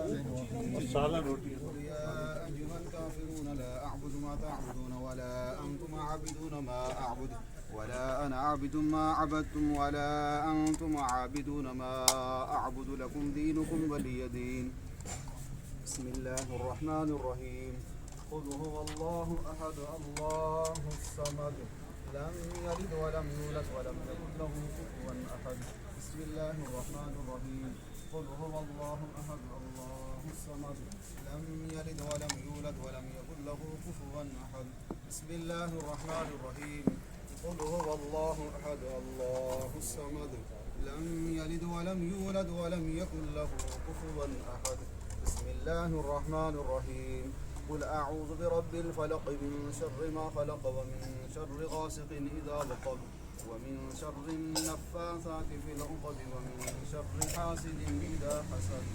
أيها الكافرون لا أعبد ما تعبدون ولا أنتم عابدون ما أعبد ولا أنا عابد ما عبدتم ولا أنتم عابدون ما أعبد لكم دينكم ولي دين. بسم الله الرحمن الرحيم. قل هو الله أحد الله الصمد لم يلد ولم يولد ولم يكن له كفوا أحد. بسم الله الرحمن الرحيم. قل هو الله أحد الله الصمد لم يلد ولم يولد ولم يكن له كفوا أحد. بسم الله الرحمن الرحيم. قل هو الله أحد الله الصمد لم يلد ولم يولد ولم يكن له كفوا أحد. بسم الله الرحمن الرحيم. قل أعوذ برب الفلق من شر ما خلق ومن شر غاسق إذا وقب ومن شر النفاثات في العقد ومن شر حاسد إذا حسد.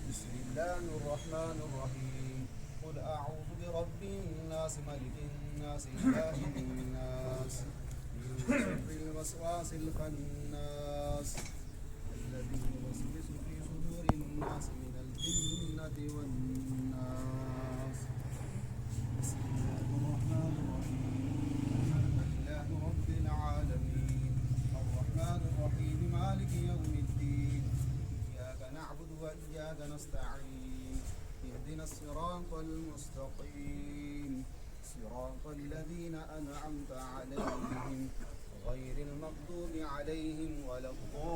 بسم الله الرحمن الرحيم. قل أعوذ برب الناس ملك الناس إله الناس من شر الوسواس الخناس الذي يوسوس في صدور الناس من الجنة والناس. بسم الله الرحمن الرحيم. الحمد لله رب العالمين الرحمن الرحيم مالك يوم الدين إياك نعبد وإياك نستعين اهدنا الصراط المستقيم صراط الذين أنعمت عليهم غير المغضوب عليهم ولا الضالين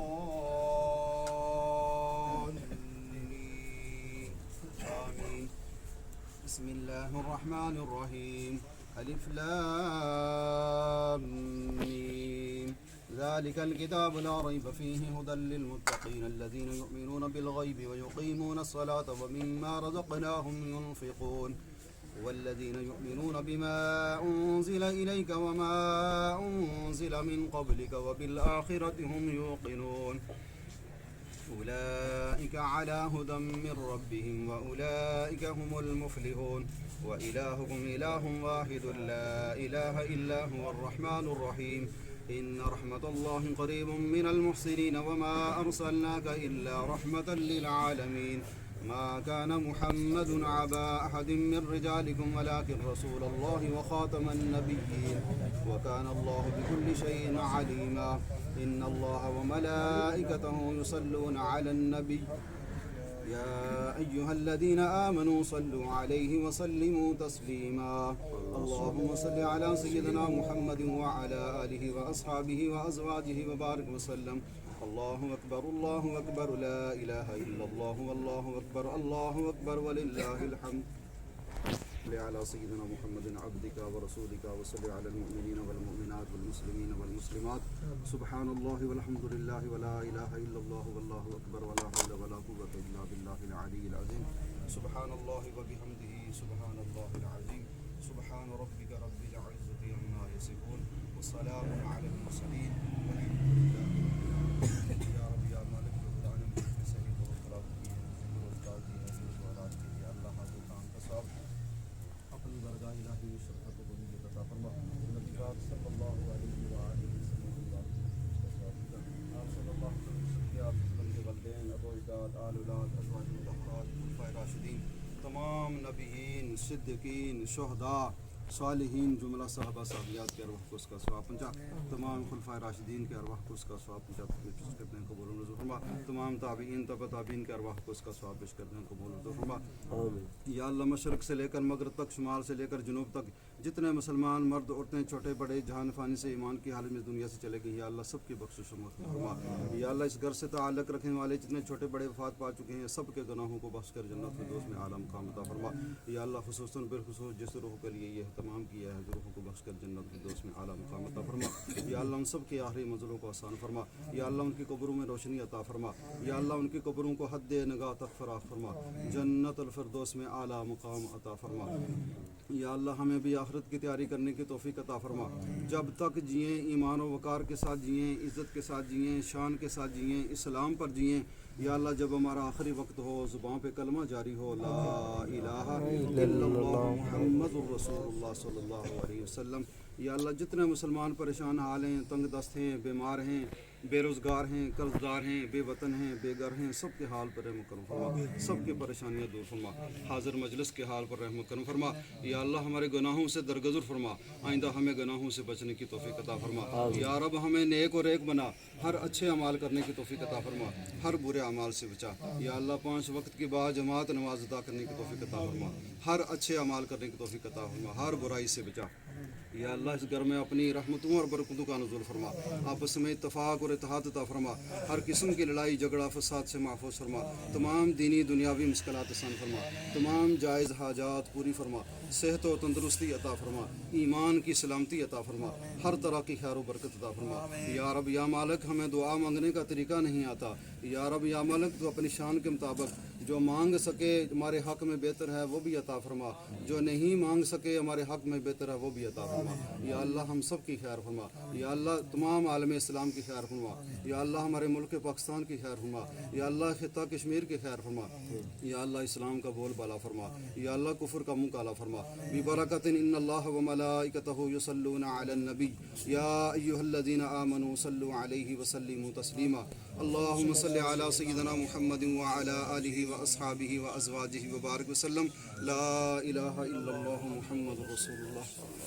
آمين. بسم الله الرحمن الرحيم. ألف لام ميم ذلك الكتاب لا ريب فيه هدى للمتقين الذين يؤمنون بالغيب ويقيمون الصلاة ومما رزقناهم ينفقون والذين يؤمنون بما أنزل إليك وما أنزل من قبلك وبالآخرة هم يوقنون أولئك على هدى من ربهم وأولئك هم المفلحون. وإلهكم إله واحد لا إله إلا هو الرحمن الرحيم. إن رحمة الله قريب من المحسنين وما أرسلناك إلا رحمة للعالمين. ما كان محمد أبا أحد من رجالكم ولكن رسول الله وخاتم النبيين وكان الله بكل شيء عليما. إن الله وملائكته يصلون على النبي يا أيها الذين آمنوا صلوا عليه وسلموا تسليما. اللهم صل على سيدنا محمد وعلى آله وأصحابه وأزواجه وبارك وسلم. الله أكبر الله أكبر لا إله إلا الله والله أكبر الله أكبر ولله الحمد. صل على سيدنا محمد عبدك ورسولك وصل على المؤمنين والمؤمنات والمسلمين والمسلمات. سبحان الله والحمد لله ولا إله إلا الله والله أكبر ولا حول ولا قوة إلا بالله العلي العظيم. سبحان الله وبحمده سبحان الله العظيم. سبحان ربك رب العزة عما يصفون والسلام على المرسلين والحمد لله. یا رب یا مالک القرآن مجید میں صحیح و خلاف کی ہے روزگار کی ہے روزگارات کی ہے. اللہ حاضر خان کا صاحب اپنی برگاہ الہی میں شرکت کو بنی عطا فرما. نبی پاک صلی اللہ علیہ وآلہ وسلم آپ صلی اللہ علیہ وسلم کے والدین ابو اجداد آل اولاد ازواج مطہرات خلفائے راشدین تمام نبیین صدیقین شہداء صالحین جملہ صحابہ صحابیات کے ارواح کو اس کا ثواب پہنچا. تمام خلفائے راشدین کے ارواح کو اس کا ثواب پہنچا پیش کرتے ہیں قبول و منظور فرما. تمام تابعین تبع تابعین کے ارواح کو اس کا ثواب پیش کرتے ہیں قبول و منظور فرما. یا اللہ مشرق سے لے کر مغرب تک شمال سے لے کر جنوب تک جتنے مسلمان مرد عورتیں چھوٹے بڑے جہان فانی سے ایمان کی حالت میں دنیا سے چلے گئے یا اللہ سب کی بخشش و مغفرت فرما. یا اللہ اس گھر سے تعلق رکھنے والے جتنے چھوٹے بڑے وفات پا چکے ہیں سب کے گناہوں کو بخش کر جنت فردوس میں اعلیٰ مقام عطا فرما. یا اللہ خصوصاً بالخصوص جس روح کے لیے یہ اہتمام کیا ہے روحوں کو بخش کر جنت فردوس میں اعلیٰ مقام عطا فرما. یا اللہ ان سب کے آخری منزلوں کو آسان فرما. یا اللہ ان کی قبروں میں روشنی عطا فرما. یا اللہ ان کی قبروں کو حد نگاہ تک فراخ فرما. جنت الفردوس میں اعلیٰ مقام عطا فرما. یا اللہ ہمیں بھی آخرت کی تیاری کرنے کی توفیق عطا فرما. جب تک جئیں ایمان و وقار کے ساتھ جئیں عزت کے ساتھ جئیں شان کے ساتھ جئیں اسلام پر جئیں. یا اللہ جب ہمارا آخری وقت ہو زبان پہ کلمہ جاری ہو لا الہ الا اللہ محمد الرسول اللہ صلی اللہ علیہ وسلم. یا اللہ جتنے مسلمان پریشان حال ہیں تنگ دست ہیں بیمار ہیں بے روزگار ہیں، قرض دار ہیں، بے وطن ہیں، بے گھر ہیں، سب کے حال پر رحم کرم فرما، سب کی پریشانیاں دور فرما، حاضر مجلس کے حال پر رحم کرم فرما۔ یا اللہ ہمارے گناہوں سے درگزر فرما، آئندہ ہمیں گناہوں سے بچنے کی توفیق عطا فرما۔ یا رب ہمیں نیک اور ایک بنا، ہر اچھے اعمال کرنے کی توفیق عطا فرما، ہر برے اعمال سے بچا۔ یا اللہ 5 وقت کی بعد جماعت نماز ادا کرنے کی توفیق عطا فرما، ہر اچھے اعمال کرنے کی توفیق عطا فرما، ہر برائی سے بچا۔ یا اللہ اس گھر میں اپنی رحمتوں اور برکتوں کا نزول فرما، آپس میں اتفاق اور اتحاد عطا فرما، ہر قسم کی لڑائی جھگڑا فساد سے محفوظ فرما، تمام دینی دنیاوی مشکلات آسان فرما، تمام جائز حاجات پوری فرما، صحت و تندرستی عطا فرما، ایمان کی سلامتی عطا فرما، ہر طرح کی خیر و برکت عطا فرما۔ یا رب یا مالک ہمیں دعا مانگنے کا طریقہ نہیں آتا، یا رب یا مالک تو اپنی شان کے مطابق جو مانگ سکے ہمارے حق میں بہتر ہے وہ بھی عطا فرما، جو نہیں مانگ سکے ہمارے حق میں بہتر ہے وہ بھی عطا فرما۔ یا اللہ ہم سب کی خیر فرما، یا اللہ تمام عالم اسلام کی خیر فرما، یا اللہ ہمارے ملک پاکستان کی خیر فرما، یا اللہ خطہ کشمیر کی خیر فرما، یا اللہ اسلام کا بول بالا فرما، یا اللہ کفر کا منہ کالا فرما۔ ببرکۃ ان اللہ وملائکتہ یصلون علی النبی یا ایھا الذین آمنوا صلوا علیہ وسلموا تسلیما۔ اللہم صل علی سیدنا محمد وعلی آلہ واصحابہ وازواجہ وبارک وسلم۔ لا الہ الا اللہ محمد رسول اللہ۔